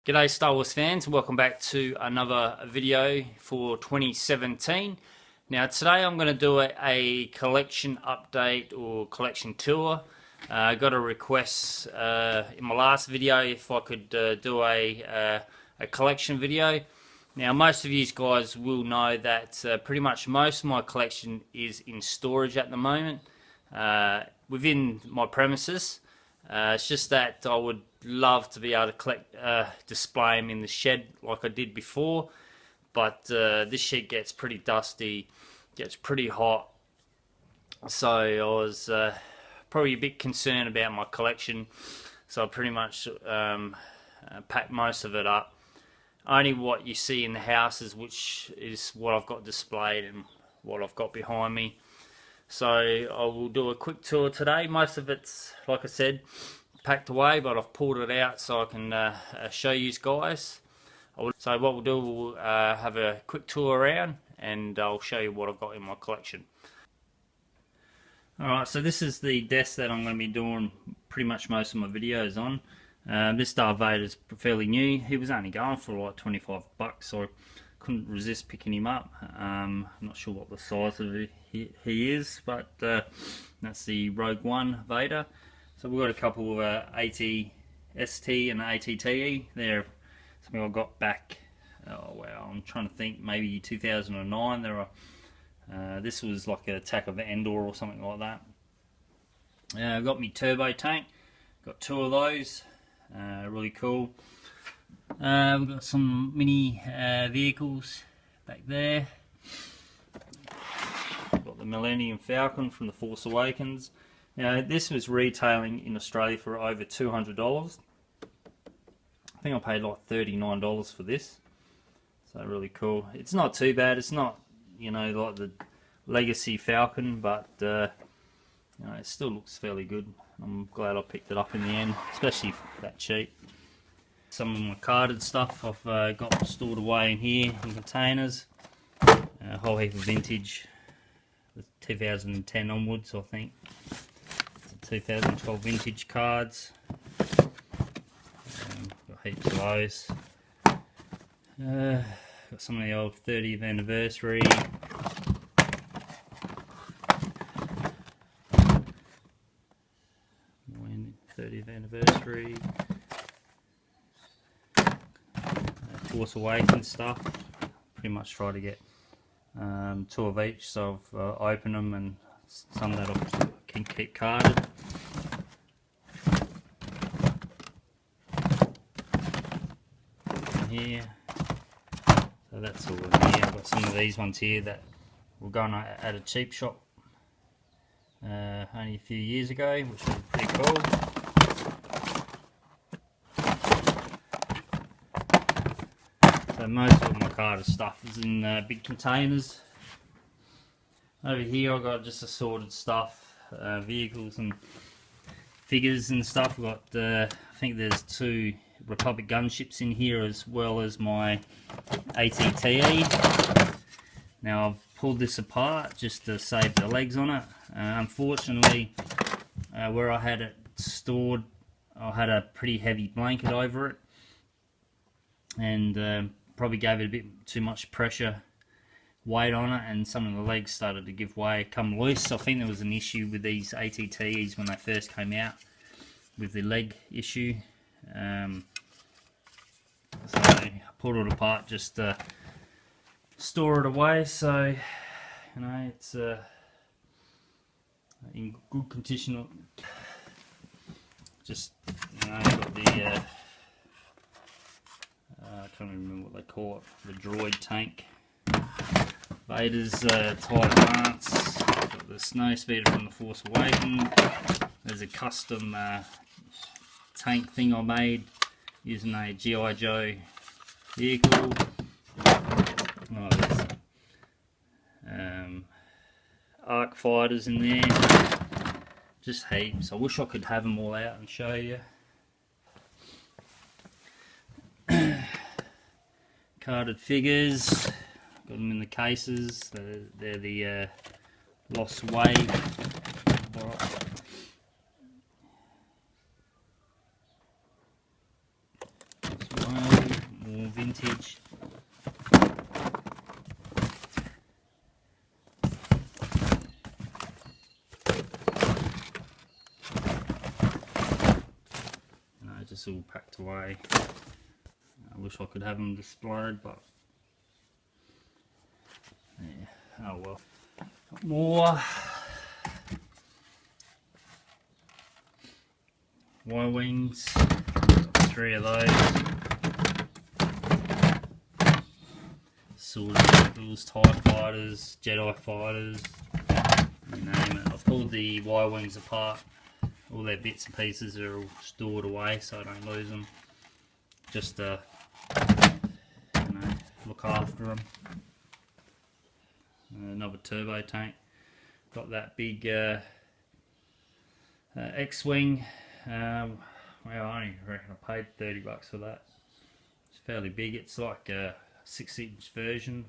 G'day Star Wars fans, welcome back to another video for 2017. Now today I'm going to do a collection update or collection tour. I got a request in my last video if I could do a collection video. Now most of you guys will know that pretty much most of my collection is in storage at the moment within my premises. It's just that I would love to be able to collect, display them in the shed like I did before, but this shed gets pretty dusty, gets pretty hot, so I was probably a bit concerned about my collection, so I pretty much packed most of it up. Only what you see in the houses, which is what I've got displayed and what I've got behind me. So I will do a quick tour today. Most of it's, like I said, packed away, but I've pulled it out so I can show you guys. So what we'll do, we'll have a quick tour around and I'll show you what I've got in my collection. Alright, so this is the desk that I'm going to be doing pretty much most of my videos on. This Darth Vader is fairly new. He was only going for like 25 bucks, so I couldn't resist picking him up. I'm not sure what the size of he is, but that's the Rogue One Vader. So we've got a couple of AT-ST and AT-TE. They're something I got back, oh wow, I'm trying to think, maybe 2009. There are, this was like a Attack of Endor or something like that. I've got my turbo tank, got two of those, really cool. We've got some mini vehicles back there. We've got the Millennium Falcon from The Force Awakens. Now this was retailing in Australia for over $200. I think I paid like $39 for this. So really cool. It's not too bad. It's not, you know, like the Legacy Falcon, but you know, it still looks fairly good. I'm glad I picked it up in the end, especially that cheap. Some of my carded stuff I've got stored away in here in containers. A whole heap of vintage, 2010 onwards, I think. 2012 vintage cards. Got heaps of those. Got some of the old 30th anniversary. 30th anniversary. Force Awakens stuff. Pretty much try to get two of each, so I've opened them, and some that I can keep carded. Here, so that's all in here. I've got some of these ones here that were going at a cheap shop only a few years ago, which was pretty cool. So most of my carded stuff is in big containers. Over here I've got just assorted stuff, vehicles and figures and stuff. I've got, I think there's two Republic gunships in here, as well as my AT-TE. Now I've pulled this apart just to save the legs on it. Unfortunately, where I had it stored, I had a pretty heavy blanket over it, and probably gave it a bit too much pressure, weight on it, and some of the legs started to give way, come loose. I think there was an issue with these AT-TEs when they first came out with the leg issue. So I pulled it apart just to store it away, so you know it's in good condition. Just, you know, got the I can't even remember what they call it, the droid tank. Vader's tight advance. Got the snow speeder from The Force Awakens. There's a custom tank thing I made using a G.I. Joe vehicle. Oh, there's arc fighters in there. Just heaps. I wish I could have them all out and show you. Carded figures. Got them in the cases. They're the Lost Wave. more vintage. Just all packed away. I wish I could have them displayed, but yeah, oh well. More Y-wings, 3 of those. Sword vehicles, TIE fighters, Jedi fighters, you name it. I've pulled the Y-wings apart. All their bits and pieces are all stored away so I don't lose them. Just to look after them. Another turbo tank. Got that big X-wing. Well, I only reckon I paid $30 for that. It's fairly big. It's like a 6-inch version.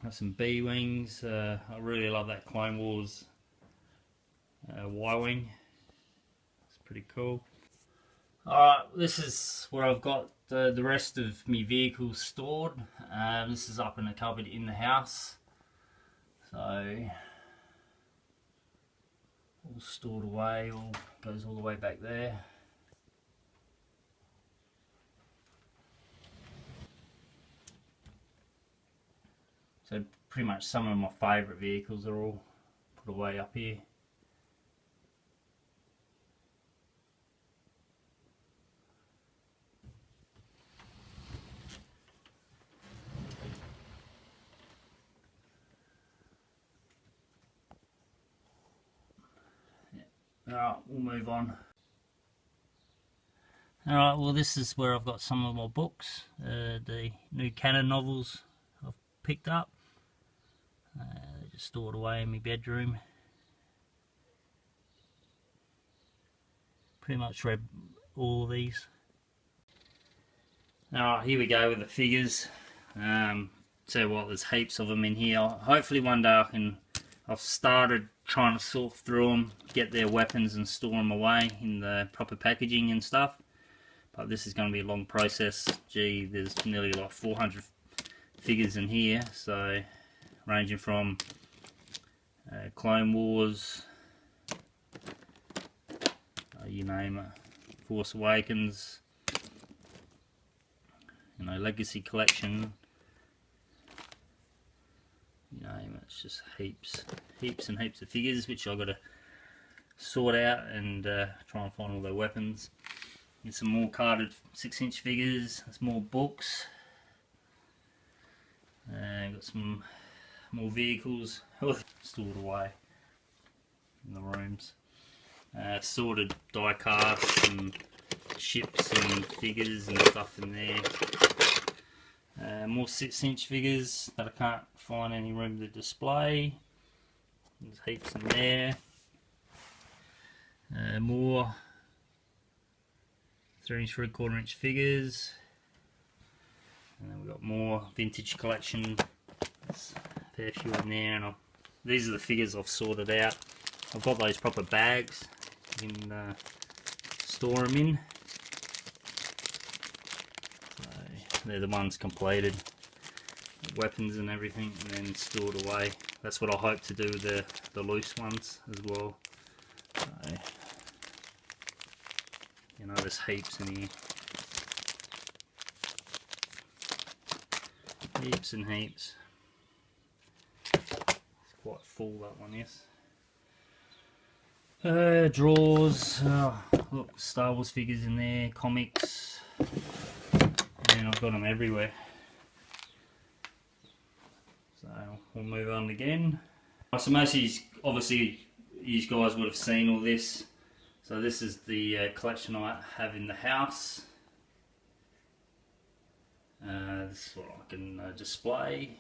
Got some B-wings. I really love that Clone Wars Y-wing. It's pretty cool. Alright, this is where I've got the rest of my vehicles stored. This is up in a cupboard in the house. So, all stored away, all goes all the way back there. So pretty much some of my favourite vehicles are all put away up here. Alright, we'll move on. Alright, well this is where I've got some of my books. The new Canon novels I've picked up. They're just stored away in my bedroom. Pretty much read all of these. Alright, here we go with the figures. Tell you what, there's heaps of them in here. Hopefully one day I've started trying to sort through them, get their weapons and store them away in the proper packaging and stuff. But this is going to be a long process. Gee, there's nearly like 400 figures in here, so ranging from Clone Wars, you name it, Force Awakens, Legacy Collection. You name it, it's just heaps and heaps of figures which I've got to sort out and try and find all their weapons. Get some more carded 6-inch figures, there's more books, got some more vehicles stored away in the rooms. Sorted die casts and ships and figures and stuff in there. More 6-inch figures that I can't find any room to display. There's heaps in there. More 3-inch, 3/4-inch figures. And then we've got more vintage collection. There's a fair few in there. And these are the figures I've sorted out. I've got those proper bags you can store them in. They're the ones completed, weapons and everything, and then stored away. That's what I hope to do with the loose ones as well. So, there's heaps in here. Heaps and heaps. It's quite full, that one, yes. Drawers. Look, Star Wars figures in there, comics. And I've got them everywhere. So we'll move on again. So most of you, obviously, you guys would have seen all this. So this is the collection I have in the house. This is what I can display.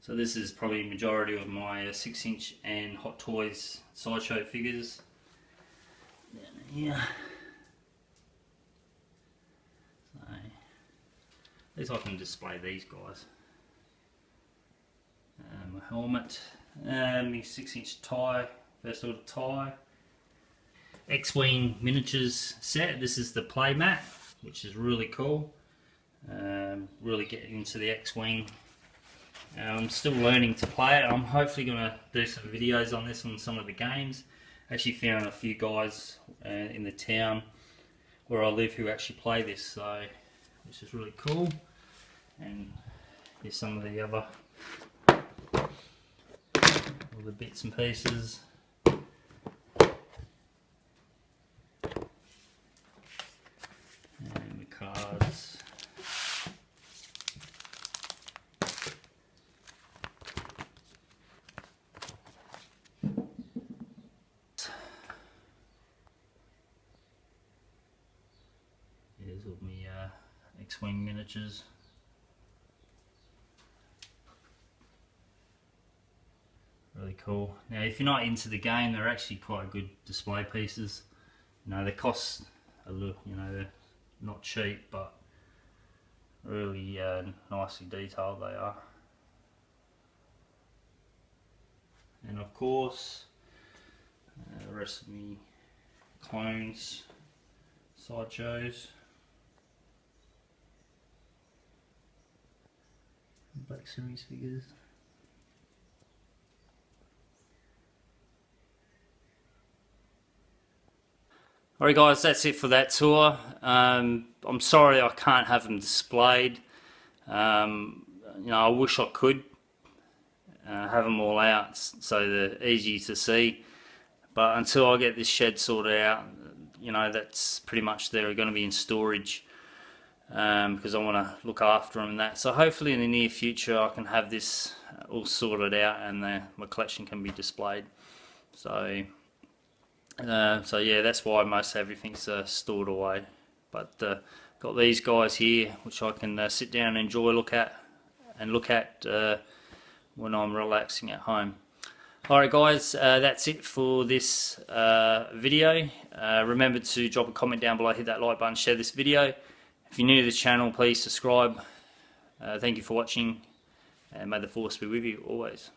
So this is probably the majority of my 6-inch and Hot Toys sideshow figures. Down here. At least I can display these guys. My helmet, my 6-inch tie, first order tie. X-Wing miniatures set. This is the play mat. which is really cool. Really getting into the X-Wing. I'm still learning to play it. I'm hopefully going to do some videos on this on some of the games. Actually found a few guys in the town where I live who actually play this, so which is really cool. And here's some of the other all the bits and pieces. And the cards. Here's all my X-Wing miniatures. Really cool. Now if you're not into the game, they're actually quite good display pieces. You know, they cost a little, you know, they're not cheap, but really nicely detailed they are. And of course, the rest of me clones, sideshows, Black Series figures. Alright guys, that's it for that tour. I'm sorry I can't have them displayed. You know, I wish I could have them all out so they're easy to see. But until I get this shed sorted out, you know, that's pretty much they're going to be in storage because I want to look after them and that. So hopefully in the near future I can have this all sorted out and my collection can be displayed. So yeah, that's why most everything's stored away. But got these guys here which I can sit down and enjoy, look at when I'm relaxing at home. Alright guys, that's it for this video. Remember to drop a comment down below, hit that like button, share this video. If you're new to the channel, please subscribe. Thank you for watching, and may the force be with you always.